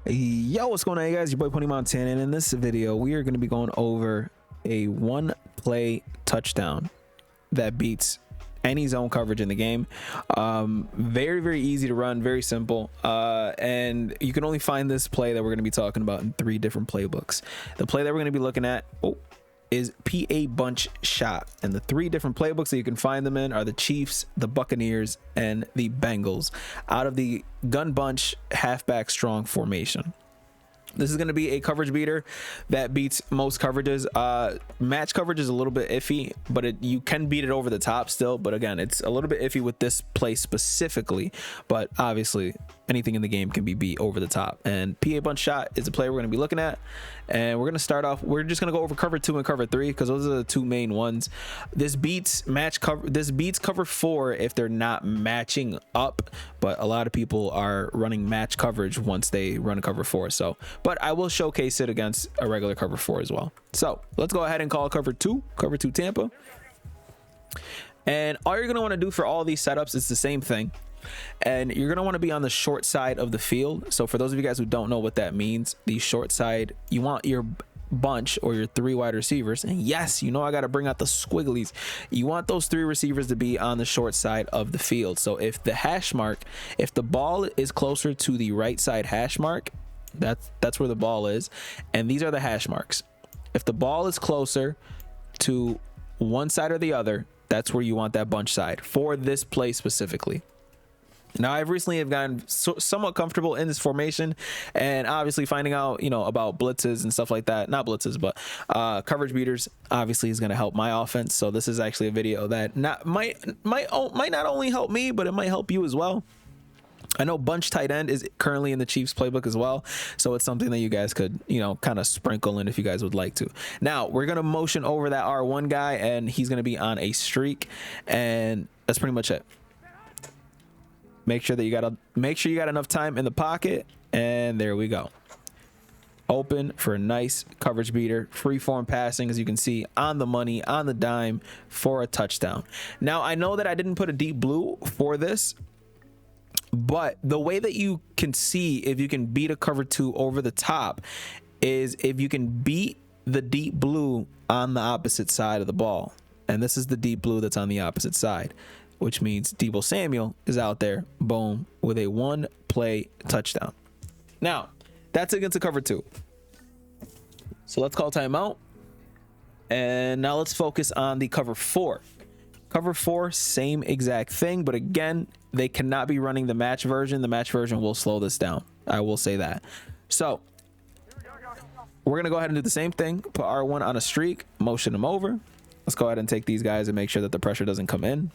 Yo, what's going on, you guys? Your boy Pony Montana, and in this video we are going to be going over a one play touchdown that beats any zone coverage in the game. Very easy to run, very simple, and you can only find this play that we're going to be talking about in 3 different playbooks. The play that we're going to be looking at is PA bunch shot, and the 3 different playbooks that you can find them in are the Chiefs, the Buccaneers, and the Bengals out of the gun bunch halfback strong formation. This is going to be a coverage beater that beats most coverages. Match coverage is a little bit iffy, but you can beat it over the top still. But again, it's a little bit iffy with this play specifically. But obviously, anything in the game can be beat over the top. And PA bunch shot is a play we're going to be looking at. And we're going to start off. We're just going to go over cover 2 and cover 3 because those are the 2 main ones. This beats cover 4 if they're not matching up. But a lot of people are running match coverage once they run a cover 4. But I will showcase it against a regular cover 4 as well. So let's go ahead and call cover 2 Tampa. And all you're going to want to do for all these setups is the same thing. And you're going to want to be on the short side of the field. So for those of you guys who don't know what that means, the short side, you want your bunch or your 3 wide receivers. And yes, you know, I got to bring out the squigglies. You want those 3 receivers to be on the short side of the field. So if the ball is closer to the right side hash mark, that's where the ball is, and these are the hash marks. If the ball is closer to one side or the other, that's where you want that bunch side for this play specifically. Now, I've recently gotten somewhat comfortable in this formation, and obviously finding out, you know, about blitzes and stuff like that. Not blitzes, but coverage beaters obviously is going to help my offense. So this is actually a video that might not only help me, but it might help you as well. I know bunch tight end is currently in the Chiefs playbook as well, so it's something that you guys could, you know, kind of sprinkle in if you guys would like to. Now we're gonna motion over that R1 guy, and he's gonna be on a streak, and that's pretty much it. Make sure you got enough time in the pocket, and there we go. Open for a nice coverage beater, freeform passing, as you can see, on the money, on the dime for a touchdown. Now I know that I didn't put a deep blue for this, but the way that you can see if you can beat a cover 2 over the top is if you can beat the deep blue on the opposite side of the ball. And this is the deep blue that's on the opposite side, which means Deebo Samuel is out there, boom, with a 1 play touchdown. Now, that's against a cover 2. So let's call timeout. And now let's focus on the cover 4. Cover 4, same exact thing, but again, they cannot be running the match version. The match version will slow this down. I will say that. So we're going to go ahead and do the same thing. Put R1 on a streak, motion them over. Let's go ahead and take these guys and make sure that the pressure doesn't come in.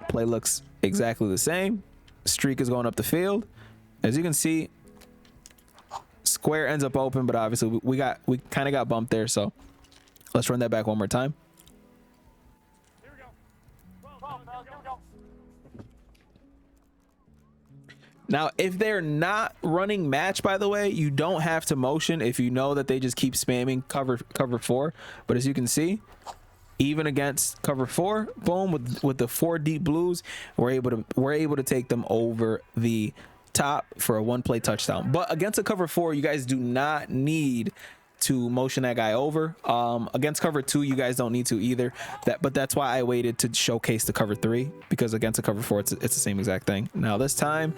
Play looks exactly the same. Streak is going up the field. As you can see, square ends up open, but obviously we kind of got bumped there. So let's run that back one more time. Now, if they're not running match, by the way, you don't have to motion if you know that they just keep spamming cover 4. But as you can see, even against cover 4, boom, with the 4 deep blues, we're able to take them over the top for a 1 play touchdown. But against a cover 4, you guys do not need to motion that guy over. Against cover 2, you guys don't need to either. But that's why I waited to showcase the cover 3, because against a cover 4, it's the same exact thing. Now this time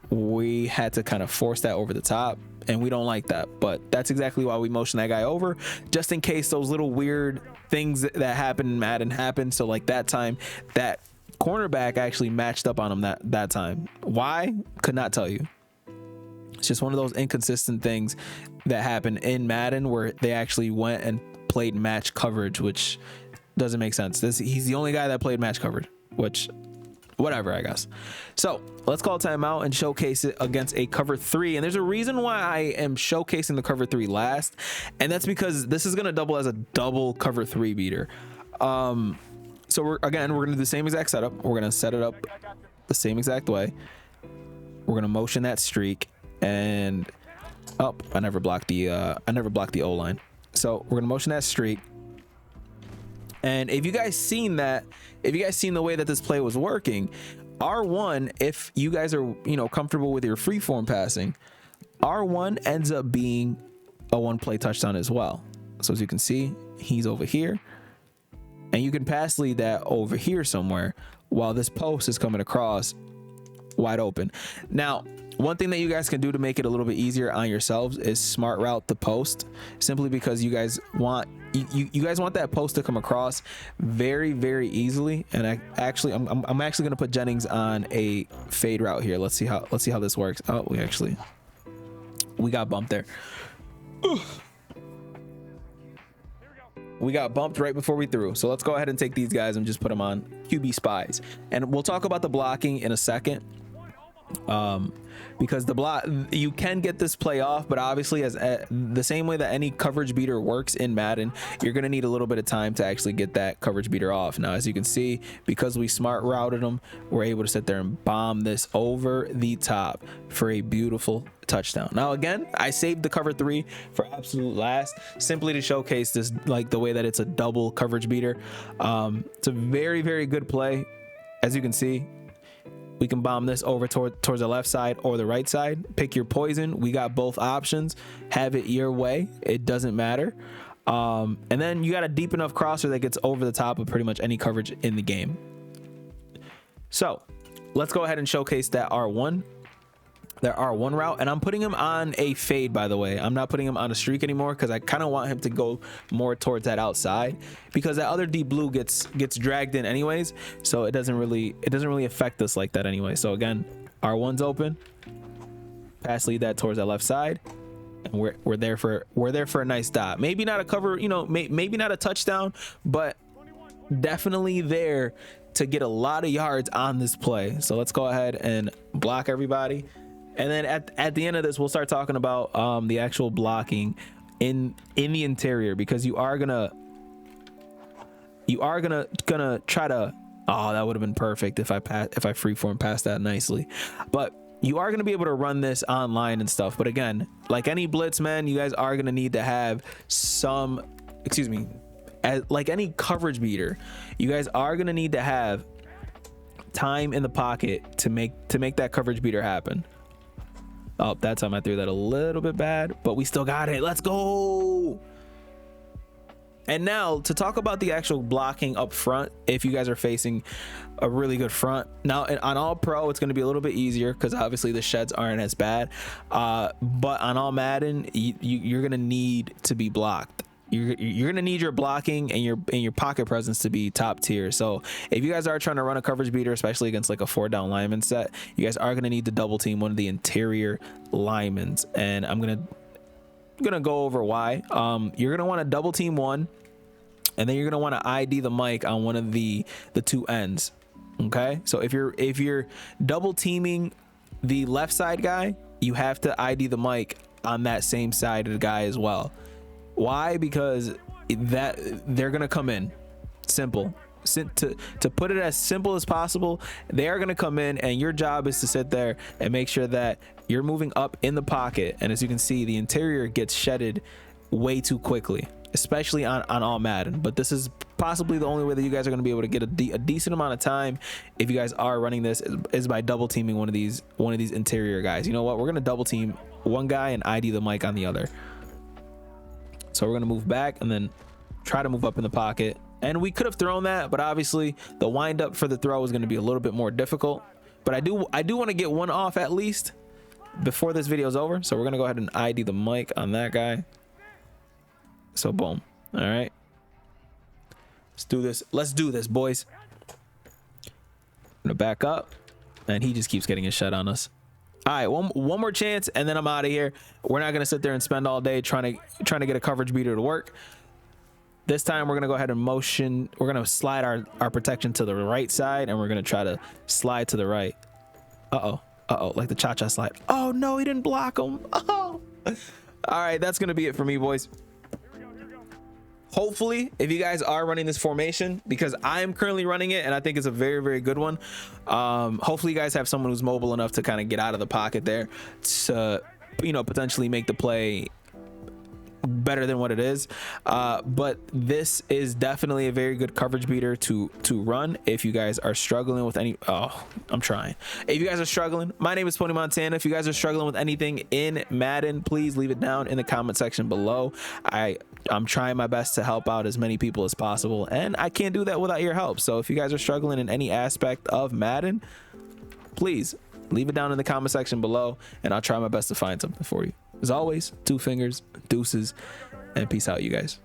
we had to kind of force that over the top, and we don't like that. But that's exactly why we motion that guy over, just in case those little weird things that happen in Madden happen. So like that time, that cornerback actually matched up on him that time. Why? Could not tell you. It's just one of those inconsistent things that happen in Madden where they actually went and played match coverage, which doesn't make sense. He's the only guy that played match coverage, which whatever, I guess. So let's call timeout and showcase it against a cover 3. And there's a reason why I am showcasing the cover 3 last, and that's because this is going to double as a double cover 3 beater. So we're going to do the same exact setup. We're going to set it up the same exact way. We're going to motion that streak, and I never blocked the O line. So we're gonna motion that streak, and if you guys seen the way that this play was working, R1, if you guys are, you know, comfortable with your freeform passing, R1 ends up being a one play touchdown as well. So as you can see, he's over here, and you can pass lead that over here somewhere while this post is coming across wide open. Now, one thing that you guys can do to make it a little bit easier on yourselves is smart route the post, simply because you guys want you guys want that post to come across very, very easily. And I'm actually gonna put Jennings on a fade route here. Let's see how this works. Oh, we got bumped there. We got bumped right before we threw. So let's go ahead and take these guys and just put them on QB spies. And we'll talk about the blocking in a second. Because the block, you can get this play off, but obviously as the same way that any coverage beater works in Madden, you're going to need a little bit of time to actually get that coverage beater off. Now, as you can see, because we smart routed them, we're able to sit there and bomb this over the top for a beautiful touchdown. Now, again, I saved the cover 3 for absolute last, simply to showcase this, like the way that it's a double coverage beater. It's a very, very good play. As you can see, we can bomb this over towards the left side or the right side. Pick your poison. We got both options. Have it your way. It doesn't matter. And then you got a deep enough crosser that gets over the top of pretty much any coverage in the game. So let's go ahead and showcase that R1 route, and I'm putting him on a fade, by the way. I'm not putting him on a streak anymore because I kind of want him to go more towards that outside, because that other deep blue gets dragged in anyways, so it doesn't really affect us like that anyway. So again, R1's open, pass lead that towards that left side, and we're there for a nice dot. Maybe not a cover, you know, maybe not a touchdown, but definitely there to get a lot of yards on this play. So let's go ahead and block everybody. And then at the end of this, we'll start talking about the actual blocking in the interior, because you are gonna try to, oh, that would have been perfect if I freeform past that nicely, but you are gonna be able to run this online and stuff. But again, like any blitz, man, you guys are gonna need to have some, like any coverage beater, you guys are gonna need to have time in the pocket to make that coverage beater happen. Oh, that time I threw that a little bit bad, but we still got it. Let's go. And now to talk about the actual blocking up front, if you guys are facing a really good front. Now on all pro, it's going to be a little bit easier because obviously the sheds aren't as bad. But on all Madden, you're going to need to be blocked. You're gonna need your blocking and your pocket presence to be top tier. So if you guys are trying to run a coverage beater, especially against like a 4-down lineman set, you guys are gonna need to double team one of the interior linemen. And I'm gonna go over why. You're gonna want to double team one, and then you're gonna want to ID the mic on one of the two ends. Okay, so if you're double teaming the left side guy, you have to ID the mic on that same side of the guy as well. Why? Because that they're gonna come in simple. To put it as simple as possible, they are gonna come in, and your job is to sit there and make sure that you're moving up in the pocket. And as you can see, the interior gets shedded way too quickly, especially on all Madden. But this is possibly the only way that you guys are going to be able to get a decent amount of time if you guys are running this, is by double teaming one of these interior guys. You know what, we're going to double team one guy and ID the mic on the other. So we're going to move back and then try to move up in the pocket, and we could have thrown that, but obviously the wind up for the throw is going to be a little bit more difficult. But I do want to get one off at least before this video is over. So we're going to go ahead and ID the mic on that guy. So boom. All right, let's do this, boys. I'm gonna back up, and he just keeps getting his shot on us. All right, one more chance, and then I'm out of here. We're not gonna sit there and spend all day trying to get a coverage beater to work. This time we're gonna go ahead and motion. We're gonna slide our protection to the right side, and we're gonna try to slide to the right. Uh-oh, like the cha-cha slide. Oh no, he didn't block him. Oh. All right, that's gonna be it for me, boys. Hopefully, if you guys are running this formation, because I am currently running it and I think it's a very, very good one. Hopefully you guys have someone who's mobile enough to kind of get out of the pocket there to, you know, potentially make the play better than what it is. But this is definitely a very good coverage beater to run if you guys are struggling with any. Oh, I'm trying. If you guys are struggling, my name is Pony Montana. If you guys are struggling with anything in Madden, please leave it down in the comment section below. I'm trying my best to help out as many people as possible, and I can't do that without your help. So if you guys are struggling in any aspect of Madden, please leave it down in the comment section below, and I'll try my best to find something for you. As always, 2 fingers, deuces, and peace out, you guys.